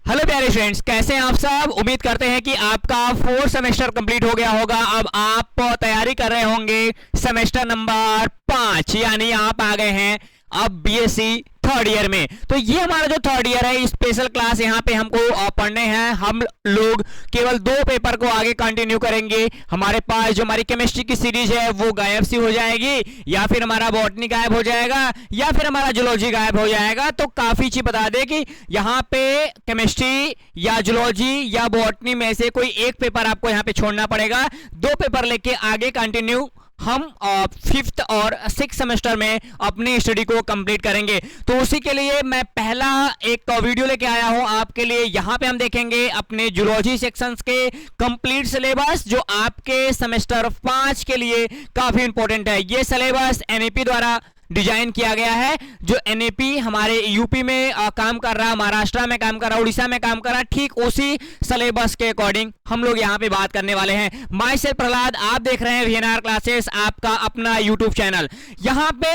Hello प्यारे friends, कैसे हैं आप सब। उम्मीद करते हैं कि आपका फोर्थ सेमेस्टर कंप्लीट हो गया होगा। अब आप तैयारी कर रहे होंगे सेमेस्टर नंबर 5, यानी आप आ गए हैं अब बीएससी थर्ड ईयर में। तो ये हमारा जो थर्ड ईयर है, स्पेशल क्लास यहाँ पे हमको पढ़ने हैं। हम लोग केवल 2 पेपर को आगे कंटिन्यू करेंगे। हमारे पास जो हमारी केमिस्ट्री की सीरीज है वो गायब सी हो जाएगी, या फिर हमारा बॉटनी गायब हो जाएगा, या फिर हमारा जूलॉजी गायब हो जाएगा। तो काफी चीज बता दे कि यहाँ पे केमिस्ट्री या जूलॉजी या बॉटनी में से कोई एक पेपर आपको यहाँ पे छोड़ना पड़ेगा। 2 पेपर लेके आगे कंटिन्यू हम 5th और 6th सेमेस्टर में अपनी स्टडी को कंप्लीट करेंगे। तो उसी के लिए मैं पहला एक वीडियो लेके आया हूं आपके लिए। यहां पे हम देखेंगे अपने जूलॉजी सेक्शंस के कंप्लीट सिलेबस, जो आपके सेमेस्टर 5 के लिए काफी इंपॉर्टेंट है। ये सिलेबस एनईपी द्वारा डिजाइन किया गया है। जो एनईपी हमारे यूपी में काम कर रहा, महाराष्ट्र में काम कर रहा, उड़ीसा में काम कर रहा, ठीक उसी सिलेबस के अकॉर्डिंग हम लोग यहाँ पे बात करने वाले हैं। माई सेल्फ प्रहलाद, आप देख रहे हैं वीएनआर क्लासेस, आपका अपना यूट्यूब चैनल। यहाँ पे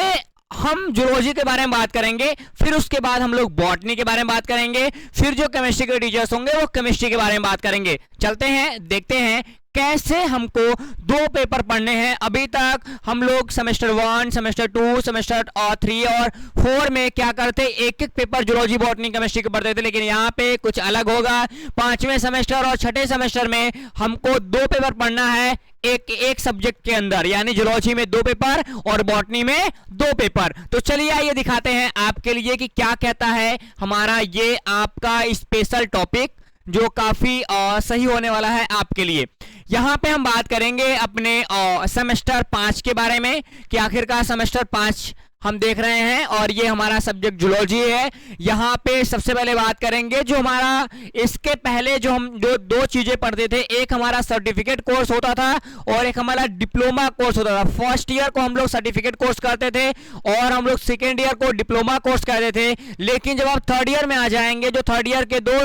हम जूलॉजी के बारे में बात करेंगे, फिर उसके बाद हम लोग बॉटनी के बारे में बात करेंगे, फिर जो केमिस्ट्री के टीचर्स होंगे वो केमिस्ट्री के बारे में बात करेंगे। चलते हैं, देखते हैं कैसे हमको 2 पेपर पढ़ने हैं। अभी तक हम लोग सेमेस्टर 1, सेमेस्टर 2, सेमेस्टर 3 और 4 में क्या करते, एक एक पेपर जूलॉजी बॉटनी केमिस्ट्री के पढ़ते थे। लेकिन यहाँ पे कुछ अलग होगा। 5वें सेमेस्टर और 6ठे सेमेस्टर में हमको 2 पेपर पढ़ना है एक सब्जेक्ट के अंदर, यानी जूलॉजी में 2 पेपर और बॉटनी में 2 पेपर। तो चलिए आइए दिखाते हैं आपके लिए कि क्या कहता है हमारा ये आपका स्पेशल टॉपिक, जो काफी सही होने वाला है आपके लिए। यहां पे हम बात करेंगे अपने सेमेस्टर 5 के बारे में कि आखिरकार सेमेस्टर 5 हम देख रहे हैं और ये हमारा सब्जेक्ट जूलॉजी है। यहाँ पे सबसे पहले बात करेंगे जो हमारा इसके पहले जो हम 2 चीजें पढ़ते थे, एक हमारा सर्टिफिकेट कोर्स होता था और एक हमारा डिप्लोमा कोर्स होता था। फर्स्ट ईयर को हम लोग सर्टिफिकेट कोर्स करते थे और हम लोग सेकेंड ईयर को डिप्लोमा कोर्स करते थे। लेकिन जब आप थर्ड ईयर में आ जाएंगे, जो थर्ड ईयर के 2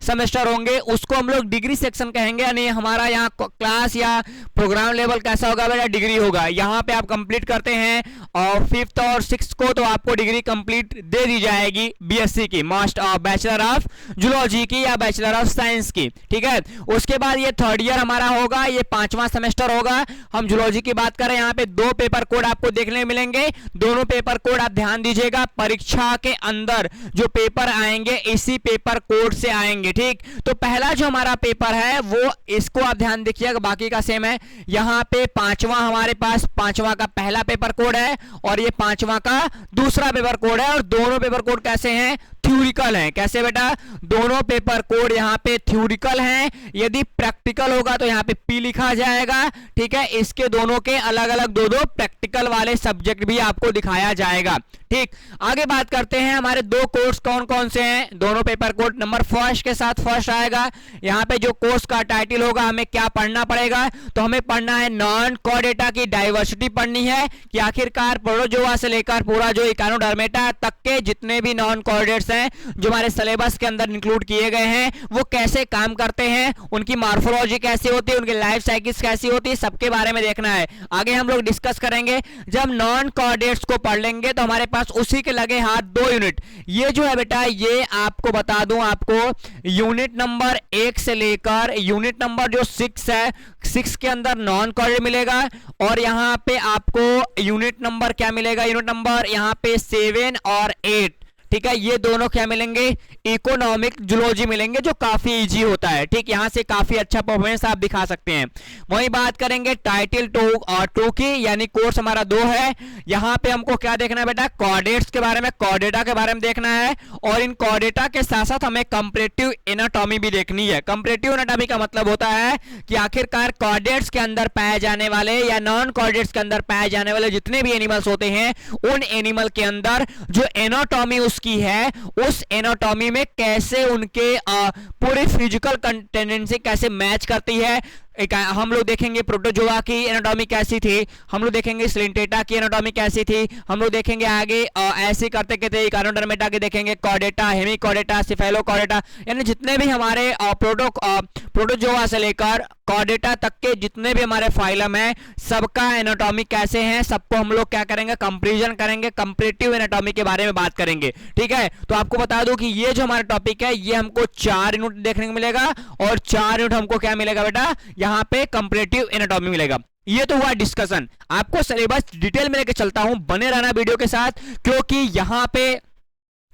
सेमेस्टर होंगे उसको हम लोग डिग्री सेक्शन कहेंगे। यानी हमारा यहाँ क्लास या प्रोग्राम लेवल कैसा होगा बेटा, डिग्री होगा। यहाँ पे आप कंप्लीट करते हैं और 5th और 6th को तो आपको डिग्री कंप्लीट दे दी जाएगी बीएससी की, बैचलर ऑफ जूलॉजी की या बैचलर ऑफ साइंस की। ठीक है, उसके बाद ये थर्ड ईयर हमारा होगा, ये 5वां सेमेस्टर होगा। हम जूलॉजी की बात करें, यहाँ पे 2 पेपर कोड आपको देखने मिलेंगे। दोनों पेपर कोड आप ध्यान दीजिएगा, परीक्षा के अंदर जो पेपर आएंगे इसी पेपर कोड से आएंगे। ठीक, तो पहला जो हमारा पेपर है वो इसको आप ध्यान देखिएगा, बाकी का सेम है। यहाँ पे 5वां हमारे पास 5वां का पहला पेपर कोड है और ये 5वां का दूसरा पेपर कोड है। और दोनों पेपर कोड कैसे हैं, थ्योरिकल हैं। कैसे बेटा, दोनों पेपर कोड यहाँ पे थ्योरिकल हैं। यदि प्रैक्टिकल होगा तो यहाँ पे पी लिखा जाएगा। ठीक है, इसके दोनों के अलग अलग 2 प्रैक्टिकल वाले सब्जेक्ट भी आपको दिखाया जाएगा। ठीक, आगे बात करते हैं हमारे 2 कोर्स कौन कौन से हैं। दोनों पेपर कोड नंबर फर्स्ट के साथ फर्स्ट आएगा। यहाँ पे जो कोर्स का टाइटल होगा, हमें क्या पढ़ना पड़ेगा, तो हमें पढ़ना है नॉन कॉर्डेटा की डाइवर्सिटी पढ़नी है कि आखिरकार प्रोटोजोआ से लेकर पूरा जो इकानोडर्मेटा तक के जितने भी नॉन कॉर्डेट्स हैं जो हमारे सिलेबस के अंदर इंक्लूड किए गए हैं वो कैसे काम करते हैं, उनकी मॉर्फोलॉजी कैसी होती है, उनकी लाइफ साइकिल्स कैसी होती है, सबके बारे में देखना है। आगे हम लोग डिस्कस करेंगे। जब नॉन कॉर्डेट्स को पढ़ लेंगे तो हमारे पास उसी के लगे हाथ 2 यूनिट। ये जो है बेटा, ये आपको बता दूं, आपको यूनिट नंबर 1 से लेकर यूनिट नंबर जो 6 है, 6 के अंदर नॉन कॉर्डेट मिलेगा। और यहाँ पे आपको यूनिट नंबर क्या मिलेगा, यूनिट नंबर यहाँ पे 7 और 8। ठीक है, ये दोनों क्या मिलेंगे, इकोनॉमिक जूलॉजी मिलेंगे, जो काफी इजी होता है। ठीक, यहां से काफी अच्छा परफॉर्मेंस आप दिखा सकते हैं। वही बात करेंगे टाइटल 2 और 2 की, यानी कोर्स हमारा 2 है। यहां पे हमको क्या देखना है बेटा, कॉर्डेट्स के बारे में, कॉर्डेटा के बारे में देखना है। और इन कॉर्डेटा के साथ साथ हमें कंपैरेटिव एनाटॉमी भी देखनी है। कंपैरेटिव एनाटॉमी का मतलब होता है कि आखिरकार कॉर्डेट्स के अंदर पाए जाने वाले या नॉन कॉर्डेट्स के अंदर पाए जाने वाले जितने भी एनिमल्स होते हैं, उन एनिमल के अंदर जो एनाटॉमी की है, उस एनाटॉमी में कैसे उनके पूरी फिजिकल टेंडेंसी कैसे मैच करती है, हम लोग देखेंगे प्रोटोजोआ की एनाटॉमी कैसी थी, हम लोग देखेंगे सिलेंटेटा की एनाटॉमी कैसी थी, हम लोग देखेंगे आगे ऐसे करते करते इकानोडर्मेटा के देखेंगे, कॉर्डेटा, हेमिकॉर्डेटा, सिफेलोकॉर्डेटा, यानी जितने भी हमारे प्रोटोजोआ से लेकर कॉर्डेटा तक के जितने भी हमारे फाइलम है सबका एनाटॉमी कैसे हैं, सबको हम लोग क्या करेंगे, कंपैरिजन करेंगे, कंपैरेटिव एनाटॉमी के बारे में बात करेंगे। ठीक है, तो आपको बता दूं कि ये जो हमारा टॉपिक है ये हमको 4 यूनिट देखने को मिलेगा और 4 यूनिट हमको क्या मिलेगा बेटा, यहाँ पे कंपैरेटिव एनाटॉमी मिलेगा। ये तो हुआ डिस्कशन, आपको सिलेबस डिटेल में लेके चलता हूं, बने रहना वीडियो के साथ, क्योंकि यहां पे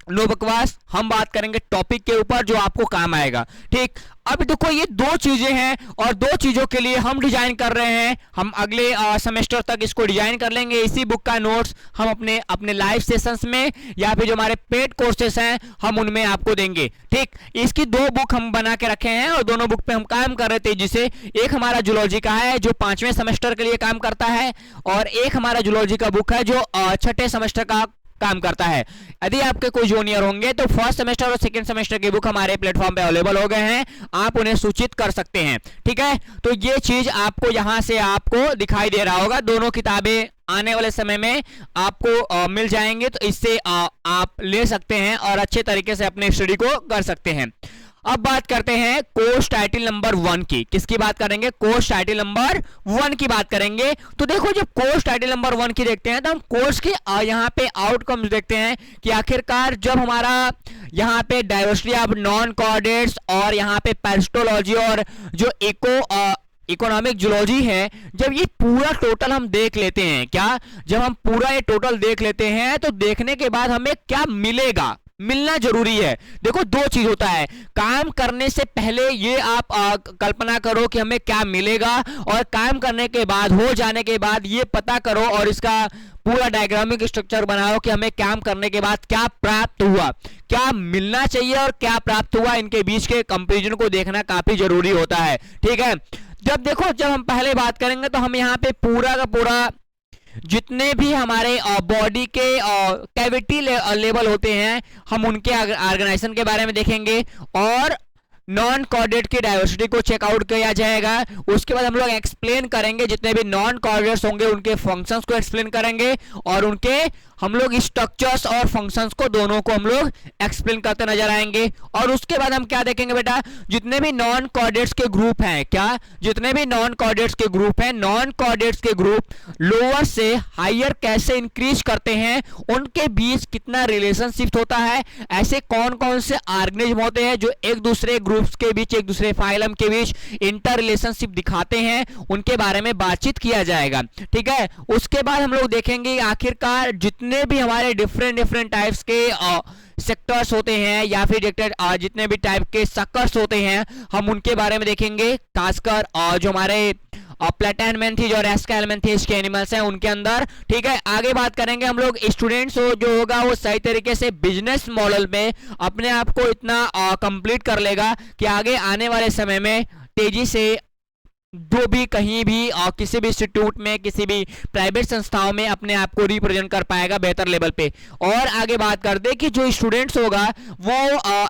नो बकवास, हम बात करेंगे टॉपिक के ऊपर जो आपको काम आएगा। ठीक, अब देखो ये 2 चीजें हैं और 2 चीजों के लिए हम डिजाइन कर रहे हैं, हम अगले सेमेस्टर तक इसको डिजाइन कर लेंगे। इसी बुक का नोट्स हम अपने लाइव सेशंस में या फिर जो हमारे पेड कोर्सेस हैं हम उनमें आपको देंगे। ठीक, इसकी 2 बुक हम बना के रखे हैं और दोनों बुक पे हम काम कर रहे थे, जिसे एक हमारा जूलॉजी का है जो 5वें सेमेस्टर के लिए काम करता है और एक हमारा जूलॉजी का बुक है जो 6ठे सेमेस्टर का काम करता है। यदि आपके कोई जूनियर होंगे तो फर्स्ट सेमेस्टर और सेकंड सेमेस्टर की बुक हमारे प्लेटफॉर्म पे अवेलेबल हो गए हैं, आप उन्हें सूचित कर सकते हैं। ठीक है, तो ये चीज आपको यहां से आपको दिखाई दे रहा होगा, दोनों किताबें आने वाले समय में आपको मिल जाएंगे, तो इससे आप ले सकते हैं और अच्छे तरीके से अपने स्टडी को कर सकते हैं। अब बात करते हैं कोर्स टाइटल नंबर 1 की। किसकी बात करेंगे, कोर्स टाइटल नंबर 1 की बात करेंगे। तो देखो जब कोर्स टाइटल नंबर 1 की देखते हैं तो हम कोर्स के यहाँ पे आउटकम्स देखते हैं कि आखिरकार जब हमारा यहाँ पे डाइवर्सिटी ऑफ नॉन कॉर्डेट्स और यहाँ पे पेरिस्टोलॉजी और जो इकोनॉमिक जूलॉजी है, जब ये पूरा टोटल हम देख लेते हैं, क्या जब हम पूरा ये टोटल देख लेते हैं तो देखने के बाद हमें क्या मिलेगा, मिलना जरूरी है। देखो 2 चीज होता है, काम करने से पहले ये आप कल्पना करो कि हमें क्या मिलेगा, और काम करने के बाद, हो जाने के बाद ये पता करो और इसका पूरा डायग्रामिक स्ट्रक्चर बनाओ कि हमें काम करने के बाद क्या प्राप्त हुआ, क्या मिलना चाहिए और क्या प्राप्त हुआ, इनके बीच के कंपैरिजन को देखना काफी जरूरी होता है। ठीक है, जब हम पहले बात करेंगे तो हम यहाँ पे पूरा का पूरा जितने भी हमारे बॉडी के कैविटी लेवल होते हैं हम उनके ऑर्गेनाइजेशन के बारे में देखेंगे और नॉन कॉर्डेट की डाइवर्सिटी को चेकआउट किया जाएगा। उसके बाद हम लोग एक्सप्लेन करेंगे, जितने भी नॉन कॉर्डेट्स होंगे उनके फंक्शंस को एक्सप्लेन करेंगे और उनके हम लोग स्ट्रक्चर्स और फंक्शंस को दोनों को हम लोग एक्सप्लेन करते नजर आएंगे। और उसके बाद हम क्या देखेंगे बेटा, जितने भी नॉन कॉर्डेट्स के ग्रुप हैं, क्या जितने भी नॉन कॉर्डेट्स के ग्रुप हैं, नॉन कॉर्डेट्स के ग्रुप लोअर से हायर कैसे इंक्रीज करते हैं, उनके बीच कितना रिलेशनशिप होता है, ऐसे कौन कौन से ऑर्गेनिज्म होते हैं जो एक दूसरे ग्रुप्स के बीच, एक दूसरे फाइलम के बीच इंटर रिलेशनशिप दिखाते हैं, उनके बारे में बातचीत किया जाएगा। ठीक है, उसके बाद हम लोग देखेंगे आखिरकार जितने भी हमारे डिफरेंट टाइप्स के सेक्टर्स होते हैं या फिर जितने भी टाइप के सक्कर्स होते हैं हम उनके बारे में देखेंगे, खासकर जो हमारे प्लेटेनमेंथीज और एस्केलमेंथीज के एनिमल्स हैं उनके अंदर। ठीक है, आगे बात करेंगे हम लोग स्टूडेंट्स जो होगा वो सही तरीके से बिजनेस मॉडल में अपने आप को इतना कंप्लीट कर लेगा कि आगे आने वाले समय में तेजी से जो भी कहीं भी किसी भी इंस्टीट्यूट में, किसी भी प्राइवेट संस्थाओं में अपने आप को रिप्रेजेंट कर पाएगा बेहतर लेवल पे। और आगे बात कर दे कि जो स्टूडेंट्स होगा वो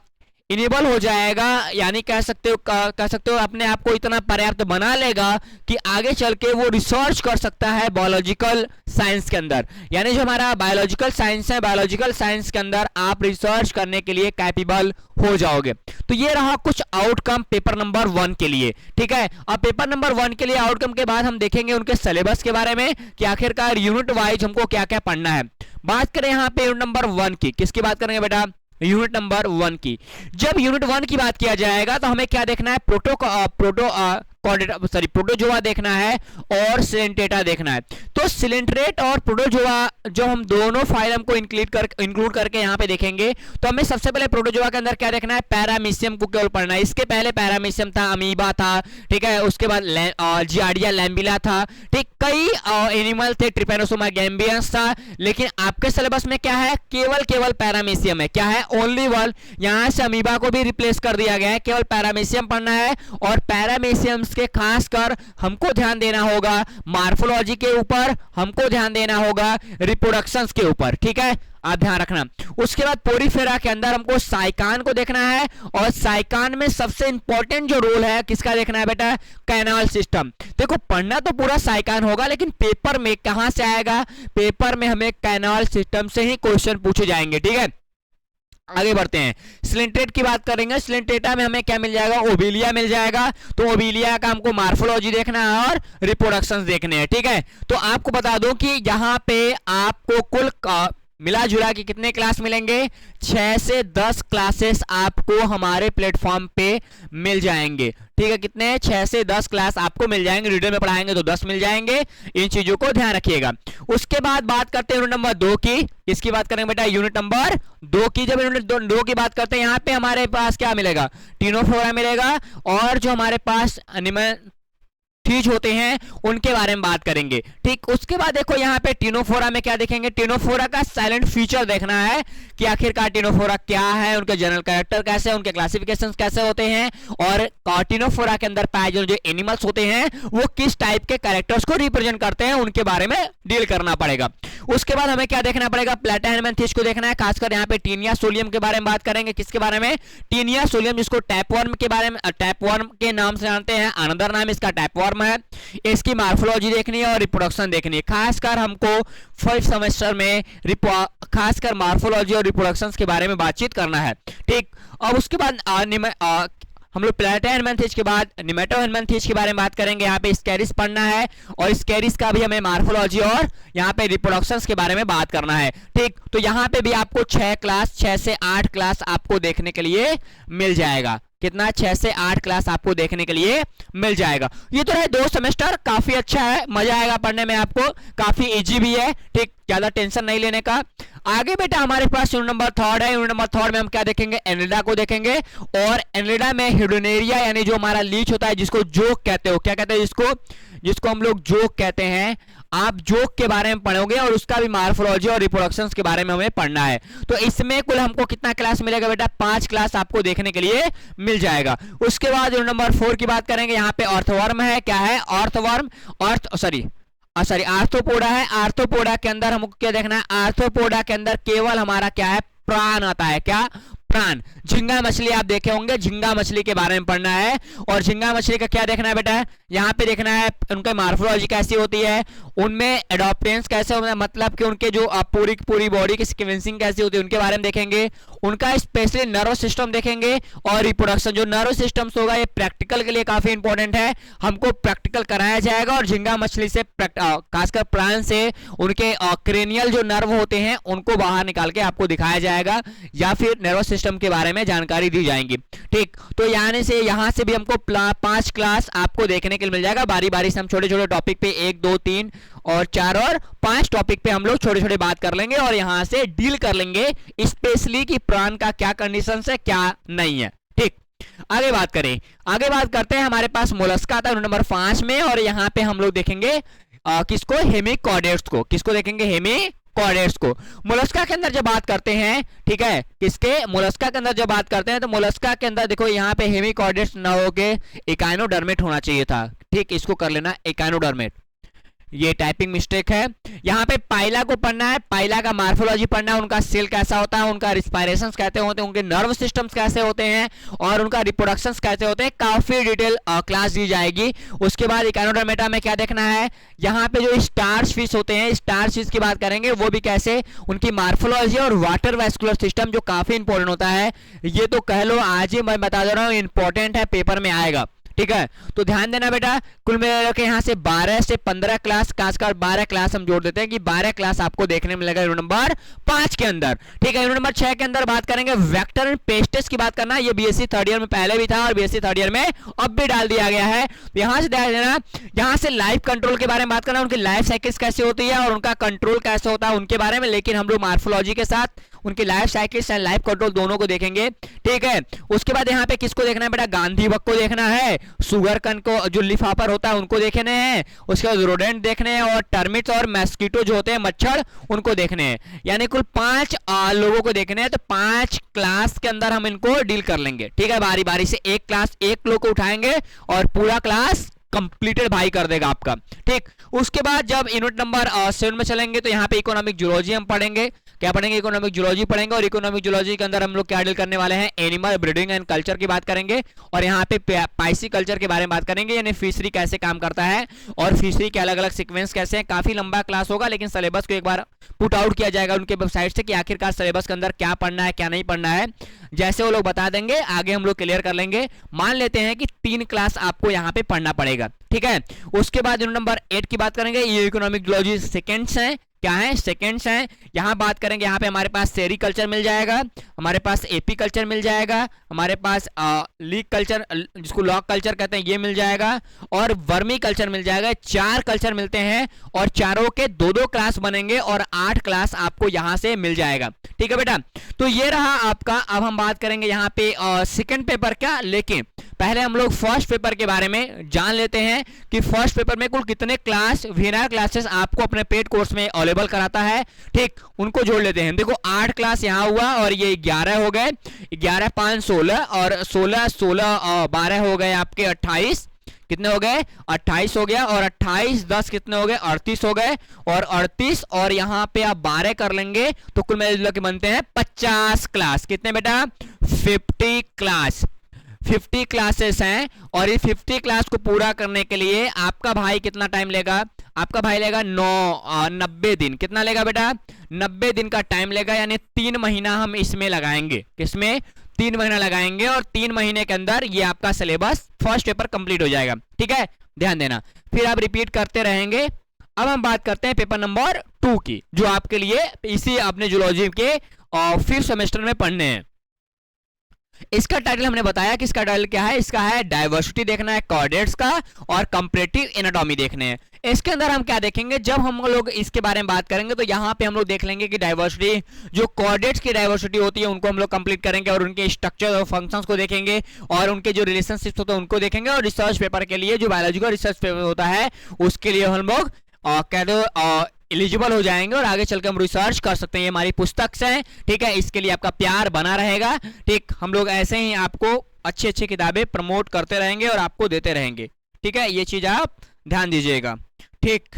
इनेबल हो जाएगा, यानी कह सकते हो अपने आप को इतना पर्याप्त बना लेगा कि आगे चल के वो रिसर्च कर सकता है बायोलॉजिकल साइंस के अंदर। यानी जो हमारा बायोलॉजिकल साइंस है, बायोलॉजिकल साइंस के अंदर आप रिसर्च करने के लिए कैपेबल हो जाओगे। तो ये रहा कुछ आउटकम पेपर नंबर 1 के लिए। ठीक है, अब पेपर नंबर 1 के लिए आउटकम के बाद हम देखेंगे उनके सिलेबस के बारे में कि आखिरकार यूनिट वाइज हमको क्या क्या पढ़ना है। बात करें यहाँ पे यूनिट नंबर 1 की, किसकी बात करेंगे बेटा, यूनिट नंबर 1 की। जब यूनिट 1 की बात किया जाएगा तो हमें क्या देखना है, प्रोटोजोआ देखना है और सिलेंटेटा देखना है। तो सिलेंट्रेट और प्रोटोजोआ जो हम दोनों फाइलम को इंक्लूड करके यहाँ पे देखेंगे तो हमें सबसे पहले प्रोटोजोआ के अंदर क्या देखना है, पैरामीशियम को केवल पढ़ना है। इसके पहले पैरामीशियम था, अमीबा था, ठीक है, उसके बाद जियार्डिया लैम्बिला था, ठीक, कई एनिमल थे, ट्रिपैनोसोमा गैम्बियंस था, लेकिन आपके सिलेबस में क्या है, केवल पैरामीशियम है। क्या है, ओनली वन। यहां से अमीबा को भी रिप्लेस कर दिया गया है, केवल पैरामीशियम पढ़ना है। और पैरामीशियम के खासकर हमको ध्यान देना होगा मॉर्फोलॉजी के ऊपर, हमको ध्यान देना होगा रिप्रोडक्शंस के ऊपर। ठीक है, आप ध्यान रखना। उसके बाद पोरीफेरा के अंदर हमको साइकान को देखना है, और साइकान में सबसे इंपॉर्टेंट जो रोल है किसका देखना है बेटा, कैनाल सिस्टम। देखो पढ़ना तो पूरा साइकान होगा, लेकिन पेपर में कहां से आएगा, पेपर में हमें कैनाल सिस्टम से ही क्वेश्चन पूछे जाएंगे, ठीक है। आगे बढ़ते हैं, सिलेंट्रेट की बात करेंगे। सिलेंट्रेटा में हमें क्या मिल जाएगा, ओबिलिया मिल जाएगा। तो ओबिलिया का हमको मार्फोलॉजी देखना है और रिप्रोडक्शंस देखने हैं, ठीक है। तो आपको बता दूं कि यहाँ पे आपको कुल मिला जुला के कितने क्लास मिलेंगे, 6 से 10 क्लासेस आपको हमारे प्लेटफॉर्म पे मिल जाएंगे, ठीक है। कितने, 6 से 10 क्लास आपको मिल जाएंगे। रीडर में पढ़ाएंगे तो 10 मिल जाएंगे। इन चीजों को ध्यान रखिएगा। उसके बाद बात करते हैं यूनिट नंबर 2 की। इसकी बात करेंगे बेटा, यूनिट नंबर 2 की। जब यूनिट 2 की बात करते हैं, यहाँ पे हमारे पास क्या मिलेगा, टिनोफोरा मिलेगा, और जो हमारे पास चीज होते हैं उनके बारे में बात करेंगे, ठीक। उसके बाद देखो यहाँ पे टिनोफोरा में क्या देखेंगे, टिनोफोरा का साइलेंट फीचर देखना है कि आखिरकार टिनोफोरा क्या है, उनके जनरल कैरेक्टर कैसे, उनके क्लासिफिकेशंस कैसे होते हैं, और टिनोफोरा के अंदर पाए जो एनिमल्स होते हैं वो किस टाइप के कैरेक्टर्स को रिप्रेजेंट करते हैं, उनके बारे में डील करना पड़ेगा। उसके बाद हमें क्या देखना पड़ेगा, प्लेटाहेलमिन्थेस को देखना है। खासकर यहाँ पे टीनिया सोलियम के बारे में बात करेंगे। किसके बारे में, टीनिया सोलियम, जिसको टैपवर्म के बारे में, टैपवर्म के नाम से जानते हैं, अनदर नाम इसका टैपवर्म है। इसकी मार्फोलॉजी देखनी है और रिप्रोडक्शन देखनी है। खासकर हमको फर्स्ट सेमेस्टर में खासकर मार्फोलॉजी और रिप्रोडक्शन के बारे में बातचीत करना है, ठीक। अब उसके बाद हम लोग प्लेटाहेलमिन्थेस के बाद नेमेटोहेलमिन्थेस के बारे में बात करेंगे। यहाँ पे स्कैरिस पढ़ना है, और स्कैरिस का भी हमें मार्फोलॉजी और यहाँ पे रिप्रोडक्शंस के बारे में बात करना है, ठीक। तो यहाँ पे भी आपको 6 से 8 क्लास आपको देखने के लिए मिल जाएगा। कितना, 6 से 8 क्लास आपको देखने के लिए मिल जाएगा। ये तो है 2 सेमेस्टर, काफी अच्छा है, मजा आएगा पढ़ने में आपको, काफी इजी भी है, ठीक। ज्यादा टेंशन नहीं लेने का। आगे बेटा हमारे पास यूनिट नंबर 3 है। यूनिट नंबर 3 में हम क्या देखेंगे, एनिलिडा को देखेंगे। और एनिलिडा में हिडोनेरिया यानी जो हमारा लीच होता है, जिसको जोक कहते हो, क्या कहते हैं जिसको हम लोग जोक कहते हैं, आप जोक के बारे में पढ़ोगे, और उसका भी मार्फोलॉजी और रिप्रोडक्शंस के बारे में हमें पढ़ना है। तो इसमें कुल हमको कितना क्लास मिलेगा बेटा, 5 क्लास आपको देखने के लिए मिल जाएगा। उसके बाद यूनिट नंबर 4 की बात करेंगे। यहाँ पे अर्थवर्म है, क्या है, अर्थवर्म, आर्थ्रोपोडा है। आर्थ्रोपोडा के अंदर हमको क्या देखना है, आर्थ्रोपोडा के अंदर केवल हमारा क्या है, प्राण आता है, क्या, प्राण। झींगा मछली आप देखे होंगे, झींगा मछली के बारे में पढ़ना है। और झींगा मछली का क्या देखना है बेटा, यहाँ पे देखना है उनका मार्फोलॉजी कैसी होती है, उनमें एडॉप्टेंस कैसे होता है, मतलब कि उनके जो पूरी बॉडी की सीक्वेंसिंग कैसी होती है, उनके बारे में देखेंगे। उनका स्पेशली नर्व सिस्टम देखेंगे, और रिप्रोडक्शन। जो नर्व सिस्टम्स होगा ये प्रैक्टिकल के लिए काफी इंपॉर्टेंट है, हमको प्रैक्टिकल कराया जाएगा। और झींगा मछली से खासकर प्राण से उनके क्रेनियल जो नर्व होते हैं उनको बाहर निकाल के आपको दिखाया जाएगा, या फिर नर्व सिस्टम के बारे में जानकारी दी जाएगी, ठीक। तो यहाँ से भी हमको 5 क्लास आपको देखने के लिए मिल जाएगा। बारी बारी से हम छोटे छोटे टॉपिक पे 1 2 3 और 4 और 5 टॉपिक पे हम लोग छोटे छोटे बात कर लेंगे, और यहाँ से डील कर लेंगे स्पेशली कि प्राण का क्या कंडीशन है, क्या नहीं है, ठीक। आगे बात करते हैं। हमारे पास मोलस्का आता है नंबर 5 में, और यहाँ पे हम लोग देखेंगे किसको, हेमिकॉर्डेट्स को। किसको देखेंगे, हेमिकॉर्डेट्स को। मोलस्का के अंदर जब बात करते हैं, ठीक है, किसके, मोलस्का के अंदर जब बात करते हैं, तो मोलस्का के अंदर देखो यहाँ पे हेमिकॉर्डेट्स ना होके एकाइनोडर्मेट होना चाहिए था, ठीक। इसको कर लेना एकाइनोडर्मेट, ये टाइपिंग मिस्टेक है। यहाँ पे पाइला को पढ़ना है, पाइला का मार्फोलॉजी पढ़ना है, उनका सेल कैसा होता है, उनका रिस्पायरेशंस कैसे होते हैं, उनके नर्व सिस्टम्स कैसे होते हैं, और उनका रिप्रोडक्शंस कैसे होते हैं, काफी डिटेल क्लास दी जाएगी। उसके बाद इकाइनोडर्मेटा में क्या देखना है, यहाँ पे जो स्टार्च फिश होते हैं, स्टार्च फिश की बात करेंगे, वो भी कैसे, उनकी मार्फोलॉजी और वाटर वेस्कुलर सिस्टम जो काफी इंपॉर्टेंट होता है। ये तो कह लो आज ही मैं बता दे रहा हूँ, इंपॉर्टेंट है, पेपर में आएगा, ठीक है। तो ध्यान देना बेटा, कुल मिला के यहाँ से 12 से 15 क्लास, खासकर 12 क्लास हम जोड़ देते हैं कि 12 क्लास आपको देखने में मिलेगा यूनिट नंबर 5 के अंदर, ठीक है। यूनिट नंबर 6 के अंदर बात करेंगे वेक्टर एंड पेस्टिस की बात करना। ये बीएससी 3rd ईयर में पहले भी था, और बीएससी 3rd ईयर में अब भी डाल दिया गया है। यहाँ से ध्यान देना, यहाँ से लाइफ कंट्रोल के बारे में बात करना, उनकी लाइफ साइकिल्स कैसी होती है और उनका कंट्रोल कैसे होता है उनके बारे में। लेकिन हम लोग मार्फोलॉजी के साथ उनकी life cycles and life control दोनों को देखेंगे, ठीक है। उसके बाद यहाँ पे किसको देखना है बेटा, गांधी बग को देखना है, सुगर कन को जो लिफाफर होता है उनको देखने हैं, उसके बाद रोडेंट देखने हैं, और टर्मिट्स और मस्कीटो जो होते हैं मच्छर उनको देखने हैं। यानी कुल 5 लोगों को देखने हैं। तो 5 क्लास के अंदर हम इनको डील कर लेंगे, ठीक है। बारी बारी से एक क्लास एक लोग को उठाएंगे और पूरा क्लास कंप्लीटेड भाई कर देगा आपका। ठीक, उसके बाद जब यूनिट नंबर 7 में चलेंगे तो यहाँ पे इकोनॉमिक जूलॉजी हम पढ़ेंगे। क्या पढ़ेंगे? इकोनॉमिक जूलॉजी पढ़ेंगे। और इकोनॉमिक जूलॉजी के अंदर हम लोग क्या डील करने वाले हैं? एनिमल ब्रीडिंग एंड कल्चर की बात करेंगे। और यहाँ पे पाइसी कल्चर के बारे में बात करेंगे, यानी फिशरी कैसे काम करता है और फिशरी के अलग अलग सीक्वेंस कैसे हैं। काफी लंबा क्लास होगा, लेकिन सिलेबस को एक बार पुट आउट किया जाएगा उनके वेबसाइट से कि आखिरकार सिलेबस के अंदर क्या पढ़ना है क्या नहीं पढ़ना है। जैसे वो लोग बता देंगे आगे हम लोग क्लियर कर लेंगे। मान लेते हैं कि 3 क्लास आपको यहाँ पे पढ़ना पड़ेगा। ठीक है, उसके बाद यूनिट नंबर 8 की बात करेंगे। ये इकोनॉमिक जूलॉजी सेकेंड्स हैं। क्या है? सेकेंड्स हैं। यहाँ बात करेंगे, यहाँ पे हमारे पास सेरीकल्चर मिल जाएगा, हमारे पास एपी कल्चर मिल जाएगा, हमारे पास लीक कल्चर जिसको लॉक कल्चर कहते हैं ये मिल जाएगा, और वर्मी कल्चर मिल जाएगा। 4 कल्चर मिलते हैं और चारों के 2-2 क्लास बनेंगे और 8 क्लास आपको यहाँ से मिल जाएगा। ठीक है बेटा, तो ये रहा आपका। अब हम बात करेंगे यहाँ पे सेकेंड पेपर क्या, लेकिन पहले हम लोग फर्स्ट पेपर के बारे में जान लेते हैं कि फर्स्ट पेपर में कुल कितने क्लास वीनर क्लासेस आपको अपने पेड कोर्स में अवेलेबल कराता है। ठीक, उनको जोड़ लेते हैं। देखो 8 क्लास यहाँ हुआ और ये 11 हो गए, 11 5 16 और 16 16 12 हो गए आपके 28। कितने हो गए? 28 हो गया। और 28 10 कितने हो गए? 38 हो गए। और 38 और यहाँ पे आप 12 कर लेंगे तो कुल मिला के बनते हैं 50 क्लास। कितने बेटा? 50 क्लास। 50 क्लासेस हैं और इस 50 क्लास को पूरा करने के लिए आपका भाई कितना टाइम लेगा? आपका भाई लेगा 90 दिन। कितना लेगा बेटा? 90 दिन का टाइम लेगा, यानी 3 महीना हम इसमें लगाएंगे। किसमें? 3 महीना लगाएंगे और 3 महीने के अंदर ये आपका सिलेबस फर्स्ट पेपर कंप्लीट हो जाएगा। ठीक है, ध्यान देना। फिर आप रिपीट करते रहेंगे। अब हम बात करते हैं पेपर नंबर 2 की, जो आपके लिए इसी अपने जूलॉजी के 5th सेमेस्टर में पढ़ने हैं। इसका टाइटल हमने बताया कि इसका टाइटल क्या है? इसका है डाइवर्सिटी देखना है कोऑर्डिनेट्स का और कंपैरेटिव एनाटॉमी देखने हैं। इसके अंदर हम क्या देखेंगे? जब हम लोग इसके बारे में बात करेंगे तो यहाँ पे हम लोग देख लेंगे कि डाइवर्सिटी जो कोऑर्डिनेट्स की डाइवर्सिटी होती है उनको हम लोग कंप्लीट करेंगे और उनके स्ट्रक्चर और फंक्शंस को देखेंगे और उनके जो रिलेशनशिप्स होते हैं उनको देखेंगे। और रिसर्च पेपर के लिए जो बायोलॉजी का रिसर्च पेपर होता है उसके लिए हम लोग एलिजिबल हो जाएंगे और आगे चलकर हम रिसर्च कर सकते हैं। ये हमारी पुस्तक से, ठीक है, इसके लिए आपका प्यार बना रहेगा। ठीक, हम लोग ऐसे ही आपको अच्छी अच्छी किताबें प्रमोट करते रहेंगे और आपको देते रहेंगे। ठीक है, ये चीज आप ध्यान दीजिएगा। ठीक,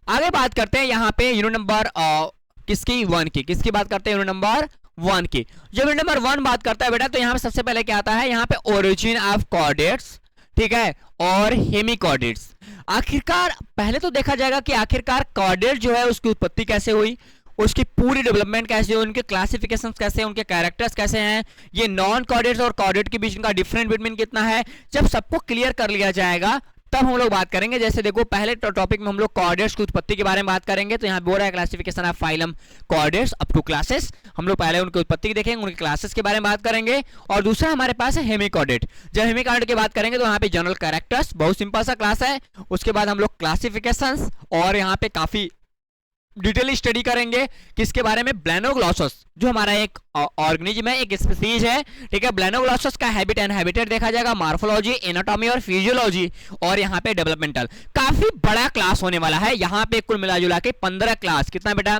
आगे बात करते हैं यहाँ पे यूनिट नंबर किसकी? 1 की। किसकी बात करते हैं? यूनिट नंबर 1 की। जब यूनिट नंबर 1 बात करता है बेटा तो यहाँ पे सबसे पहले क्या आता है? यहाँ पे ओरिजिन ऑफ कोऑर्डिनेट्स, ठीक है, और हेमिकोऑर्डिनेट्स। आखिरकार पहले तो देखा जाएगा कि आखिरकार कोऑर्डिनेट जो है उसकी उत्पत्ति कैसे हुई, उसकी पूरी डेवलपमेंट कैसे हुई, उनके क्लासिफिकेशंस कैसे हैं, उनके कैरेक्टर्स कैसे हैं, ये नॉन कोऑर्डिनेट्स और कोऑर्डिनेट के बीच का डिफरेंस बिटवीन कितना है। जब सबको क्लियर कर लिया जाएगा तब हम लोग बात करेंगे। जैसे देखो पहले टॉपिक में हम लोग कोऑर्डिनेट्स की उत्पत्ति के बारे में बात करेंगे, तो यहाँ बोल रहा है classification of phylum coordinates up to classes. हम लोग पहले उनकी उत्पत्ति देखेंगे, उनके क्लासेस के बारे में बात करेंगे। और दूसरा हमारे पास है हेमिकोऑर्डिनेट। जब हेमिकोऑर्डिनेट की बात करेंगे तो यहाँ पे जनरल कैरेक्टर्स, बहुत सिंपल सा क्लास है। उसके बाद हम लोग क्लासिफिकेशंस और यहाँ पे काफी डिटेल स्टडी करेंगे किसके बारे में? ब्लेनोग्लॉसस, जो हमारा एक ऑर्गेनिज्म है, एक स्पीसीज है। ठीक है, ब्लेनोग्लॉसस का हैबिट एंड हैबिटेट देखा जाएगा, मॉर्फोलॉजी, एनाटॉमी और फिजियोलॉजी, और यहाँ पे डेवलपमेंटल। काफी बड़ा क्लास होने वाला है। यहाँ पे कुल मिला जुला के 15 क्लास। कितना बेटा?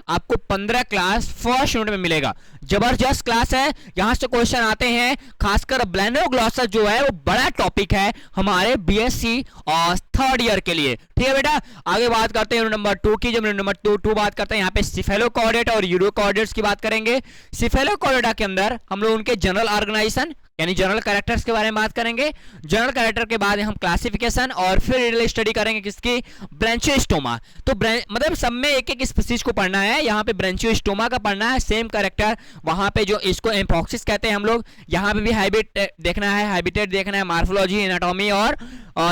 आपको 15 क्लास फर्स्ट यूनिट में मिलेगा। जबरदस्त क्लास है। यहां से क्वेश्चन आते हैं, खासकर ब्लेनोग्लॉसस जो है वो बड़ा टॉपिक है हमारे बीएससी और 3rd ईयर के लिए। ठीक है बेटा, आगे बात करते हैं यूनिट नंबर 2 की। जब यूनिट नंबर 2 बात करते हैं यहाँ पे सिफेलोकोऑर्डिनेट और यूरोकोऑर्डिनेट्स की बात करेंगे। सिफेलोकोऑर्डिनेट के अंदर हम लोग उनके जनरल ऑर्गेनाइजेशन यानी जनरल कैरेक्टर्स के बारे में बात करेंगे। जनरल कैरेक्टर के बाद हम क्लासिफिकेशन और फिर डिटेल स्टडी करेंगे किसकी? ब्रांचियोस्टोमा। तो मतलब सब में एक एक स्पीसीज को पढ़ना है। यहाँ पे ब्रांचियोस्टोमा का पढ़ना है, सेम कैरेक्टर। वहां पे जो इसको एम्फॉक्सिस कहते हैं हम लोग, यहाँ पे भी हैबिट देखना है, हैबिटेट देखना है, मॉर्फोलॉजी, एनाटॉमी और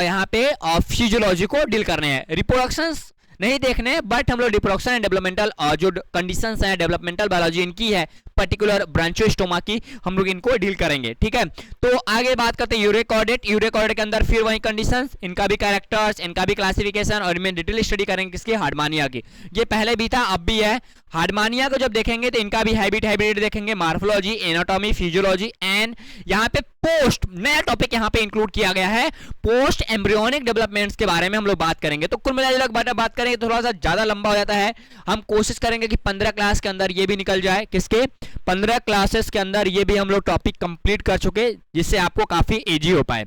यहाँ पे फिजियोलॉजी को डील करने हैं। रिप्रोडक्शंस नहीं देखने, बट हम लोग रिप्रोडक्शन एंड डेवलपमेंटल जो कंडीशंस हैं डेवलपमेंटल बायोलॉजी इनकी है, पर्टिकुलर ब्रांचियोस्टोमा की, हम लोग इनको डील करेंगे। ठीक है, तो आगे बात करते हैं यूरोकोऑर्डिनेट। यूरोकोऑर्डिनेट के अंदर फिर वही कंडीशंस, इनका भी कैरेक्टर्स, इनका भी क्लासिफिकेशन और इनमें डिटेल स्टडी करेंगे किसकी? हार्डमानिया की। ये पहले भी था, अब भी है। हार्डमानिया को जब देखेंगे तो इनका भी हैबिट देखेंगे, मॉर्फोलॉजी, एनाटॉमी, फिजियोलॉजी एंड यहाँ पे पोस्ट नया टॉपिक यहाँ पे इंक्लूड किया गया है, पोस्ट एम्ब्रियोनिक डेवलपमेंट्स के बारे में हम लोग बात करेंगे। तो कुल मिलाकर बात करेंगे थोड़ा सा ज्यादा लंबा हो जाता है। हम कोशिश करेंगे कि 15 क्लास के अंदर ये भी निकल जाए। किसके? 15 क्लासेस के अंदर ये भी हम लोग टॉपिक कंप्लीट कर चुके, जिससे आपको काफी इजी हो पाए।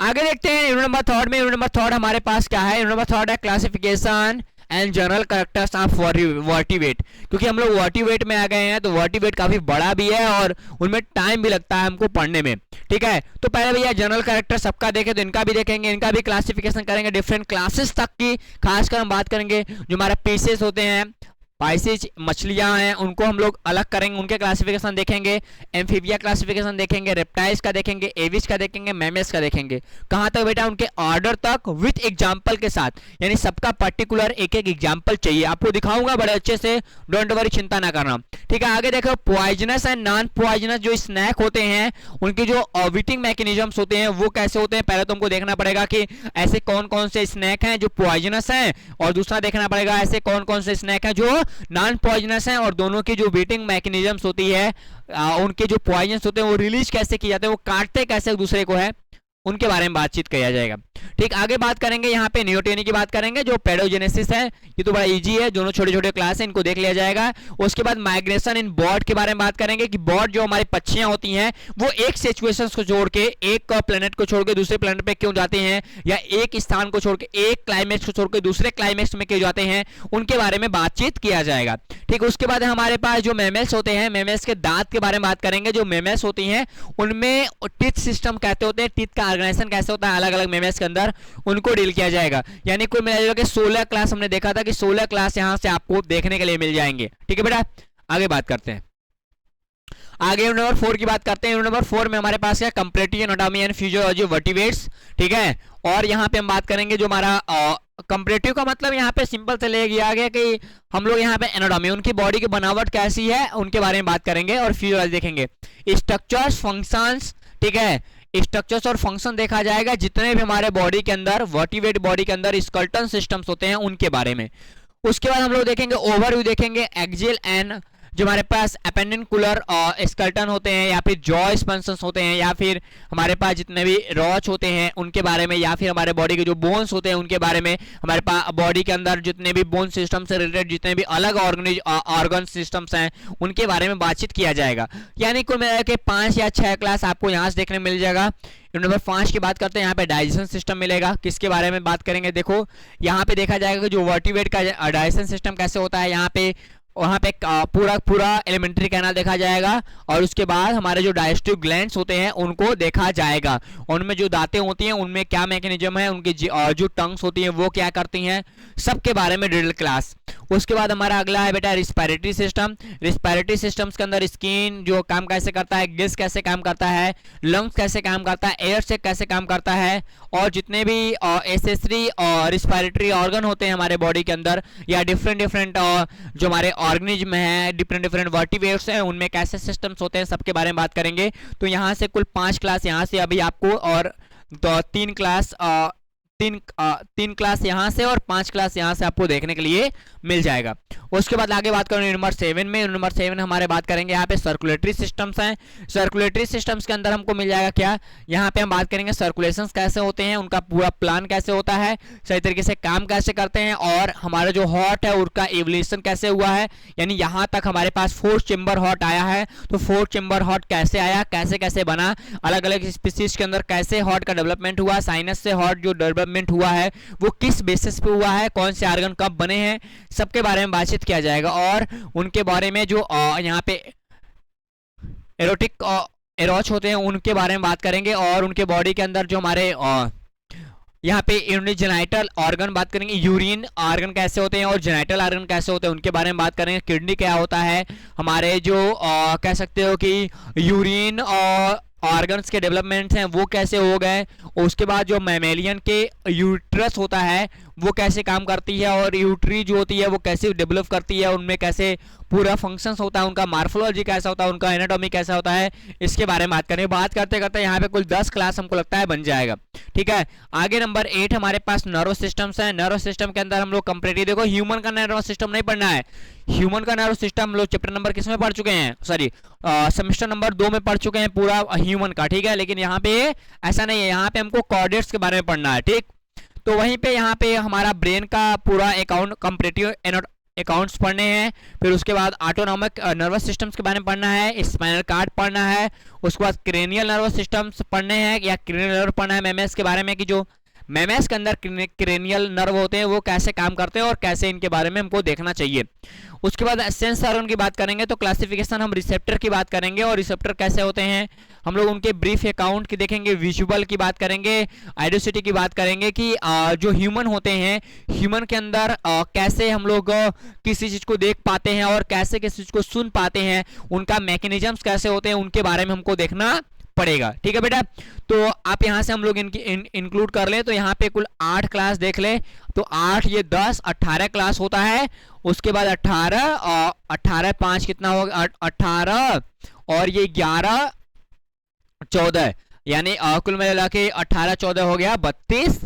आगे देखते हैं यूनिट नंबर थर्ड में। यूनिट नंबर थर्ड हमारे पास क्या है? यूनिट नंबर थर्ड है classification and general characters of वर्टिवेट। क्योंकि हम लोग वर्टिवेट में आ गए हैं तो वर्टिवेट काफी बड़ा भी है और उनमें टाइम भी लगता है हमको पढ़ने में, ठीक है। तो पहले भैया जनरल कैरेक्टर सबका देखें तो इनका भी देखेंगे, इनका भी क्लासिफिकेशन करेंगे डिफरेंट क्लासेस तक की। खासकर हम बात करेंगे जो हमारा पीसेस होते हैं, पाइसेज मछलियां हैं, उनको हम लोग अलग करेंगे, उनके क्लासिफिकेशन देखेंगे। एम्फीबिया क्लासिफिकेशन देखेंगे, रेप्टाइल्स का देखेंगे, एविस का देखेंगे, मैमल्स का देखेंगे। कहां तक बेटा? उनके ऑर्डर तक विथ एग्जांपल के साथ, यानी सबका पर्टिकुलर एक एक एग्जांपल चाहिए, आपको दिखाऊंगा बड़े अच्छे से, डोंट वरी, चिंता ना करना, ठीक है। आगे देखो पॉइजनस एंड नॉन पॉइजनस जो स्नैक होते हैं उनके जो विटिंग मैकेनिज्म्स होते हैं वो कैसे होते हैं। पहले तो हमको देखना पड़ेगा कि ऐसे कौन कौन से स्नैक हैं जो पॉइजनस हैं, और दूसरा देखना पड़ेगा ऐसे कौन कौन से स्नैक हैं जो नॉन पॉइजनस हैं, और दोनों की जो बीटिंग मैकेनिज्म्स होती है उनके जो पॉइजन्स होते हैं वो रिलीज कैसे किए जाते हैं, वो काटते कैसे एक दूसरे को है, उनके बारे में बातचीत किया जाएगा, ठीक। आगे बात करेंगे यहाँ पे नियोटेनी की बात करेंगे जो पेडोजेनेसिस है, ये तो बड़ा इजी है, दोनों छोटे छोटे क्लास है, इनको देख लिया जाएगा। उसके बाद माइग्रेशन इन बर्ड के बारे में बात करेंगे कि बर्ड जो हमारी पक्षियां होती हैं वो एक सिचुएशन को छोड़ के, एक प्लेनेट को छोड़ के दूसरे प्लेनेट पे क्यों जाते हैं, या एक स्थान को छोड़ के, एक क्लाइमेक्स को छोड़ के दूसरे क्लाइमेक्स में क्यों जाते हैं, उनके बारे में बातचीत किया जाएगा, ठीक। उसके बाद हमारे पास जो मैमल्स होते हैं, मैमल्स के दांत के बारे में बात करेंगे। जो मैमल्स होती हैं उनमें टीथ सिस्टम कहते होते हैं, टीथ का ऑर्गेनाइजेशन कैसे होता है अलग अलग मैमल्स के अंदर, उनको डील किया जाएगा। यानी कुल मिला के 16 क्लास हमने देखा था कि 16 क्लास यहां से आपको देखने के लिए मिल जाएंगे, ठीक है बेटा। आगे बात करते हैं, आगे यूनिट नंबर 4 की बात करते हैं। यूनिट नंबर 4 में हमारे पास है comparative anatomy and physiology of vertebrates, ठीक है। और यहाँ पे हम बात करेंगे जो हमारा कंपैरेटिव का मतलब यहाँ पे सिंपल से ले गया गया कि हम लोग यहाँ पे एनाटॉमी, उनकी बॉडी की बनावट कैसी है उनके बारे में बात करेंगे, और फिजियोलॉजी देखेंगे, स्ट्रक्चर्स, फंक्शंस, ठीक है। स्ट्रक्चर्स और फंक्शन देखा जाएगा जितने भी हमारे बॉडी के अंदर, वर्टिब्रेट बॉडी के अंदर स्केलेटन सिस्टम्स होते हैं उनके बारे में। उसके बाद हम लोग देखेंगे ओवरव्यू देखेंगे, एक्सियल एंड जो हमारे पास अपेंडिकुलर स्केलेटन होते हैं, या फिर जॉ एक्सपेंशंस होते हैं, या फिर हमारे पास जितने भी रॉच होते हैं उनके बारे में, या फिर हमारे बॉडी के जो बोन्स होते हैं उनके बारे में, हमारे पास बॉडी के अंदर जितने भी बोन सिस्टम से रिलेटेड जितने भी अलग ऑर्गन सिस्टम्स हैं उनके बारे में बातचीत किया जाएगा। यानी कुल मिला के 5 या 6 क्लास आपको यहाँ से देखने मिल जाएगा। यूनिट नंबर 5 की बात करते हैं, यहाँ पे डाइजेशन सिस्टम मिलेगा। किसके बारे में बात करेंगे? देखो यहाँ पे देखा जाएगा कि जो वर्टिब्रेट का डाइजेशन सिस्टम कैसे होता है, यहाँ पे वहां पे पूरा एलिमेंट्री कैनाल देखा जाएगा, और उसके बाद हमारे जो डाइजेस्टिव ग्लैंड्स होते हैं उनको देखा जाएगा, उनमें जो दांतें होती हैं उनमें क्या मैकेनिज्म है, उनकी जो टंग्स होती हैं वो क्या करती हैं, सबके बारे में डिटेल क्लास। उसके बाद हमारा अगला है बेटा रिस्पिरेटरी सिस्टम। रिस्पिरेटरी सिस्टम्स के अंदर स्किन जो काम कैसे करता है, गिल्स कैसे काम करता है, लंग्स कैसे काम करता है, एयर से कैसे काम करता है, और जितने भी एसेसरी और रिस्पिरेटरी ऑर्गन होते हैं हमारे बॉडी के अंदर, या डिफरेंट जो हमारे ऑर्गेनिज्म है, डिफरेंट वर्टिब्रेट्स हैं, उनमें कैसे सिस्टम्स होते हैं सबके बारे में बात करेंगे। तो यहाँ से कुल 5 क्लास यहाँ से अभी आपको, और 3 क्लास यहाँ से और 5 क्लास यहाँ से आपको देखने के लिए मिल जाएगा। उसके बाद आगे बात करें नंबर 7 में। नंबर 7 में हमारे बात करेंगे यहाँ पे सर्कुलेटरी सिस्टम्स हैं। सर्कुलेटरी सिस्टम्स के अंदर हमको मिल जाएगा क्या, यहाँ पे हम बात करेंगे सर्कुलेशंस कैसे होते हैं, उनका पूरा प्लान कैसे होता है, सही तरीके से काम कैसे करते हैं, और हमारा जो हार्ट है उसका एवोल्यूशन कैसे हुआ है, यानी यहाँ तक हमारे पास 4 चेंबर हार्ट आया है, तो 4 चेंबर हार्ट कैसे आया, कैसे कैसे बना, अलग अलग स्पीसीज के अंदर कैसे हार्ट का डेवलपमेंट हुआ, साइनस से हार्ट जो डेवलपमेंट हुआ है वो किस बेसिस पे हुआ है, कौन से आर्गन कब बने हैं, सबके बारे में बातचीत किया जाएगा। और उनके बारे में जो यहाँ पे एरोटिक एरोच होते हैं उनके बारे में बात करेंगे, और उनके बॉडी के अंदर जो हमारे यहाँ पे जेनाइटल ऑर्गन बात करेंगे, यूरिन ऑर्गन कैसे होते हैं और जेनाइटल ऑर्गन कैसे होते हैं उनके बारे में बात करेंगे। किडनी क्या होता है, हमारे जो कह सकते हो कि यूरिन और ऑर्गन्स के डेवलपमेंट्स हैं वो कैसे हो गए। उसके बाद जो मैमेलियन के यूट्रस होता है वो कैसे काम करती है, और यूट्री जो होती है वो कैसे डेवलप करती है, उनमें कैसे पूरा फंक्शंस होता है, उनका मार्फोलॉजी कैसा होता है, उनका एनाटॉमी कैसा होता है, इसके बारे में बात करेंगे। बात करते करते यहाँ पे कुल 10 क्लास हमको लगता है बन जाएगा, ठीक है। आगे नंबर 8 हमारे पास नर्वस सिस्टम्स है। नर्वस सिस्टम के अंदर हम लोग कंपैरेटिव देखो, ह्यूमन का नर्वस सिस्टम नहीं पढ़ना है, ह्यूमन का नर्वस सिस्टम हम लोग चैप्टर नंबर किस में पढ़ चुके हैं, सॉरी सेमेस्टर नंबर 2 में पढ़ चुके हैं पूरा ह्यूमन का, ठीक है। लेकिन यहाँ पे ऐसा नहीं है, यहाँ पे हमको कॉर्डेट्स के बारे में पढ़ना है, ठीक। तो वहीं पे यहाँ पे हमारा ब्रेन का पूरा अकाउंट कंपैरेटिव अकाउंट्स पढ़ने हैं, फिर उसके बाद ऑटोनॉमिक नर्वस सिस्टम्स के बारे में पढ़ना है, स्पाइनल कार्ड पढ़ना है, उसके बाद क्रेनियल नर्वस सिस्टम्स पढ़ने हैं या क्रेनियल नर्व पढ़ना है मेमस के बारे में कि जो मेमस के अंदर क्रेनियल नर्व होते हैं वो कैसे काम करते हैं और कैसे इनके बारे में हमको देखना चाहिए। उसके बाद सेंस ऑर्गन की बात करेंगे तो क्लासिफिकेशन हम रिसेप्टर की बात करेंगे और रिसेप्टर कैसे होते हैं हम लोग उनके ब्रीफ अकाउंट की देखेंगे, विजुअल की बात करेंगे, आइडेंटिटी की बात करेंगे कि जो ह्यूमन होते हैं ह्यूमन के अंदर कैसे हम लोग किसी चीज को देख पाते हैं और कैसे किसी चीज को सुन पाते हैं, उनका मैकेनिज्म्स कैसे होते हैं उनके बारे में हमको देखना पड़ेगा। ठीक है बेटा, तो आप यहां से हम लोग इनकी इंक्लूड कर ले तो यहाँ पे कुल 8 क्लास देख ले, तो 8 ये 10 18 क्लास होता है। उसके बाद 18 और 18 5 कितना होगा 18 और ये 11 14 यानी कुल मिला के 18 14 हो गया 32।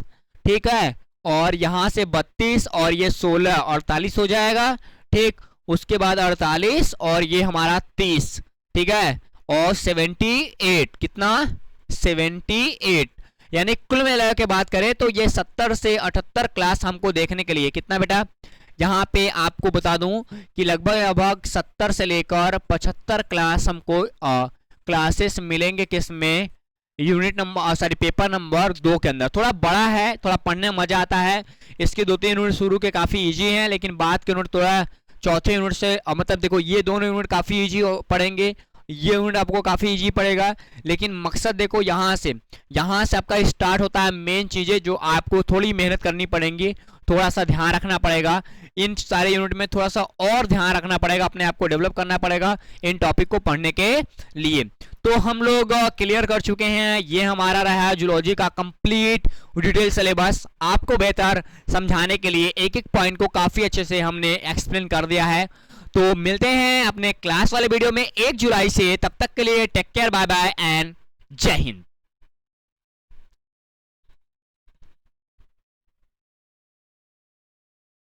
ठीक है, और यहां से 32 और ये 16 48 हो जाएगा। ठीक, उसके बाद 48 और ये हमारा 30। ठीक है, और 78 कितना 78 यानी कुल मिला के बात करें तो ये 70 से 78 क्लास हमको देखने के लिए कितना बेटा, यहाँ पे आपको बता दूं कि लगभग 70 से लेकर 75 क्लास हमको क्लासेस मिलेंगे किसमें, unit number sorry paper number 2 के अंदर। थोड़ा बड़ा है, थोड़ा पढ़ने में मजा आता है, इसके 2-3 यूनिट शुरू के काफी इजी हैं, लेकिन बाद के यूनिट थोड़ा चौथे यूनिट से मतलब देखो ये दोनों यूनिट काफी इजी पढ़ेंगे, ये यूनिट आपको काफी इजी पड़ेगा, लेकिन मकसद देखो यहाँ से आपका स्टार्ट होता है मेन चीजें जो आपको थोड़ी मेहनत करनी पड़ेंगी, थोड़ा सा ध्यान रखना पड़ेगा इन सारे यूनिट में, थोड़ा सा और ध्यान रखना पड़ेगा, अपने आप को डेवलप करना पड़ेगा इन टॉपिक को पढ़ने के लिए। तो हम लोग क्लियर कर चुके हैं, ये हमारा रहा जूलॉजी का कंप्लीट डिटेल सिलेबस। आपको बेहतर समझाने के लिए एक एक पॉइंट को काफी अच्छे से हमने एक्सप्लेन कर दिया है। तो मिलते हैं अपने क्लास वाले वीडियो में 1 जुलाई से, तब तक के लिए take care, bye bye and Jai Hind.